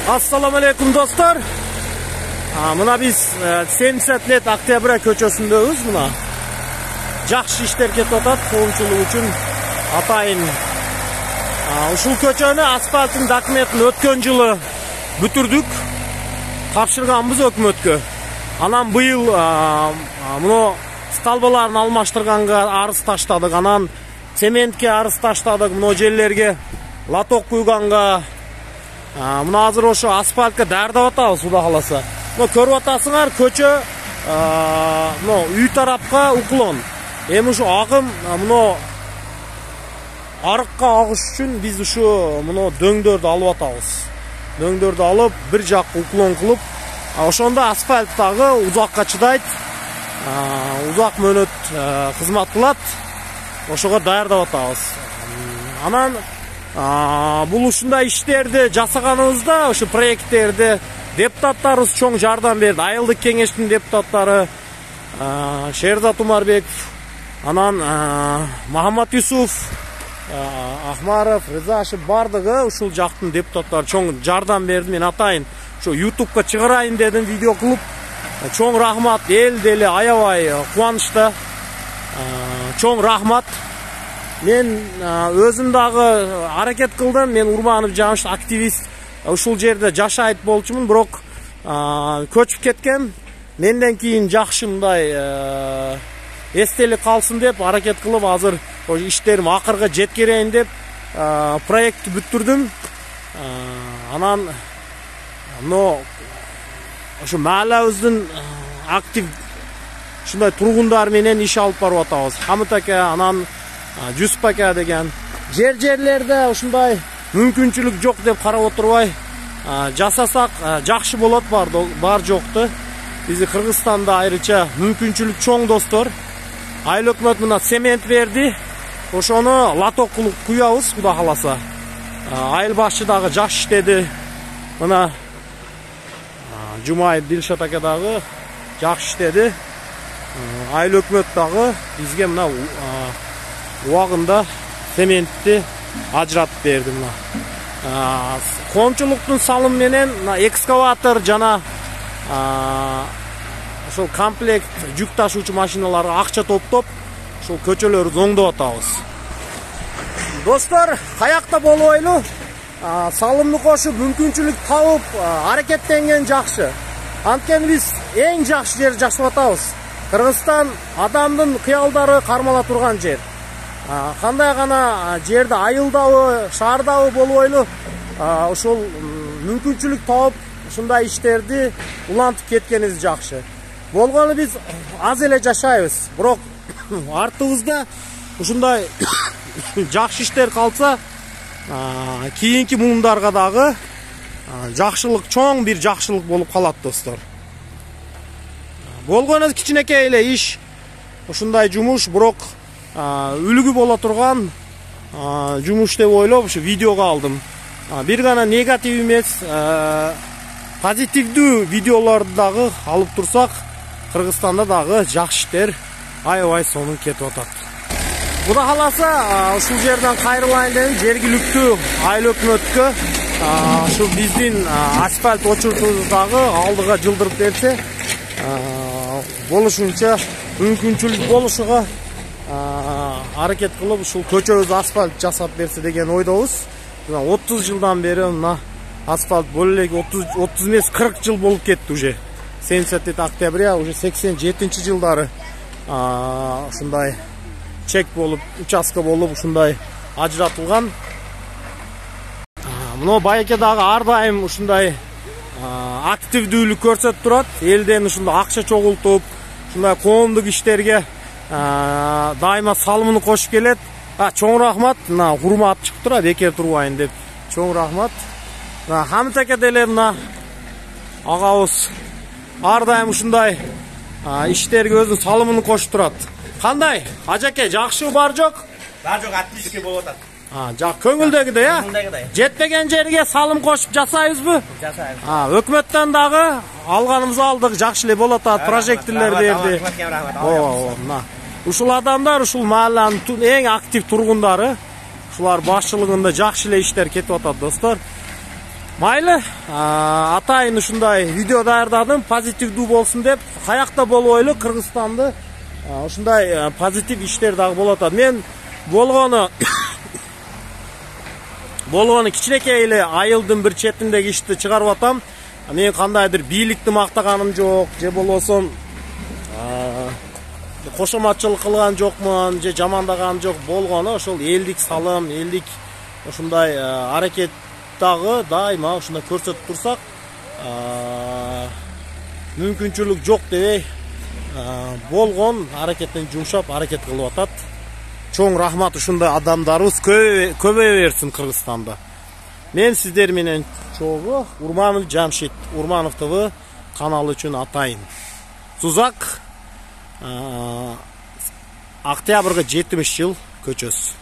Assalamu alaikum dostlar. Mına biz 70 let Oktябрь köçösündeyiz mına. Жақсы işler ketip atat koğumçuluk üçün atayın. Ушул köçöni asfaltın dökümeti ötken жылы бүтүрдүк. Тапшырганбыз өкмөткө. Анан быйыл муну сталбаларын алмаштырганга арыз таштадык. Анан цементке арыз таштадык. Муну жерлерге латок куйганга. Мына азыр ошо асфальтка даярдап атабыз, Кудай кааласа. Мына көрүп атасыңар, көчө үй тарапка уклон. Эми ушу агым мына арыкка агыш үчүн биз ушу мына дөңдөрдү алып атабыз. Дөңдөрдү алып, бир жакка уклон кылып, ошондо асфальт дагы узакка чыдайт. Узак мөөнөт кызмат кылат. Ошого даярдап атабыз. Анан бул ушундай иштерди жасаганыбызда, ошо проекттерди депутаттарыбыз чоң жардам берди. Айылдык кеңештин депутаттары Шерзат Умарбеков, анан Махамат Юсуф, Ахмаров, Рызашев бардыгы ушул жактын депутаттары чоң жардам берди. Мен атайын ошо YouTube'га чыгарайын дедим, видео кылып. Чоң рахмат, эл деле аябай кубанычта. Чоң рахмат. Мен өзүм дагы аракет кылдым. Мен Урманов Жамшит активист ушул жерде жашайт болчумун, бирок көчүп кеткем. Менден кийин жакшы мындай эстелик калсын деп аракет кылып, азыр иштерим акырга жеткирейин деп проектти бүттүрдүм. Анан ошо маалыбыздын актив ушундай тургундар менен иш алып барып атабыз. Хамит ака, анан Жүсүп ака деген жерлерде ушундай мүмкүнчүлүк жок деп карап отурбай жасасак жакшы болот, бар жокту. Бизи Кыргызстанда айрыча мүмкүнчүлүк чоң достор. Айыл өкмөт мына цемент берди. Ошону латок кылып куябыз, Кудай кааласа. Айыл башчы дагы жакшы иштеди. Мына Жумай Дилшат ака дагы жакшы иштеди. Айыл өкмөт дагы бизге мына убагында цементти ажыратып берди. Мына коомчулуктун салымы менен экскаватор жана ошол комплект жүк ташуучу машиналарга акча топтоп, ошол көчөлөрдү оңдоп атабыз. Достор, каякта болбойлу, салымды кошуп, мүмкүнчүлүк табып, аракеттенген жакшы. Анткени биз эң жакшы жерди жашап атабыз. Кыргызстан адамдын кыялдары кармала турган жер. Кандай гана жерде айылдабы, шаардабы болбойлу, ошол мүмкүнчүлүк табып, ушундай иштерди улантып кеткенибиз жакшы. Болгону биз аз эле жашайбыз, бирок артыбызда ушундай жакшы иштер калса, кийинки муундарга дагы жакшылык, чоң бир жакшылык болуп калат достор. Болгону кичинекей эле иш, ушундай жумуш, бирок үлгү боло турган жумуш деп ойлоп ушу видеого алдым. Бир гана негатив эмес, позитивдүү видеолорду дагы алып турсак, Кыргызстанда дагы жакшы иштер аябай сонун кетип атат. Кудай кааласа, ушул жерден кайрылайын дедим, жергиликтүү айыл өкмөткө ушу биздин асфальт очуртуубузду дагы алдыга жылдырып берсе, болушунча мүмкүнчүлүк болушуга аракет кылып, ушул көчөбүздү асфальт жасап берсе деген ойдобуз. 30 жылдан бери мына асфальт боло элек 30 эмес 40 жыл болуп кетти уже. 70 Октябрь, уже 87 жылдары ушундай чек болуп, участка болуп, ушундай ажыратылган. Мына байке дагы ар дайым ушундай активдүүлүк көрсөтүп турат. Элден ушундай акча чогултуп, ушундай коомдук иштерге дайыма салымын кошуп келет. Чоң рахмат, мына урмат чыгып тура, бекер турбайын деп. Чоң рахмат. Хамит ака деле мына агабыз ар дайым ушундай иштерге өзүнүн салымын кошуп турат. Кандай? Ажаке, жакшы бар жок? Бар жок, отлично болуп атат. Жак көңүлдөгүдөй, жетпеген жерге салым кошуп жасайбызбы? Жасайбыз. Өкмөттөн дагы алганыбызды алдык, жакшы эле болуп атат, прожектирлер берди. Мына ушул адамдар, ушул мааланын эң актив тургундары, ушулар башчылыгында жакшы эле иштер кетип атат достор. Майлы, атайын ушундай видео даярдадым, позитивдүү болсун деп. Каякта болбойлу, Кыргызстанды ушундай позитив иштер дагы болот. Мен болгону кичинекей эле айылдын бир четиндеги ишти чыгарып атам. Мен кандайдыр бийликти мактаганым жок, же болбосо кошоматчылык кылган жокмун, же жамандаганым жок. Болгону ошол элдик салым, элдик ушундай аракет дагы дайыма ушундай көрсөтүп турсак, мүмкүнчүлүк жок дебей, болгон аракеттен жумшап аракет кылып атат. Чоң рахмат, ушундай адамдарыбыз көбөйө берсин Кыргызстанда. Мен сиздер менен чогуу Урманов Жамшит, Урманов ТВ каналы үчүн атайын. Сузак, октябрга 70 жыл көчөсү.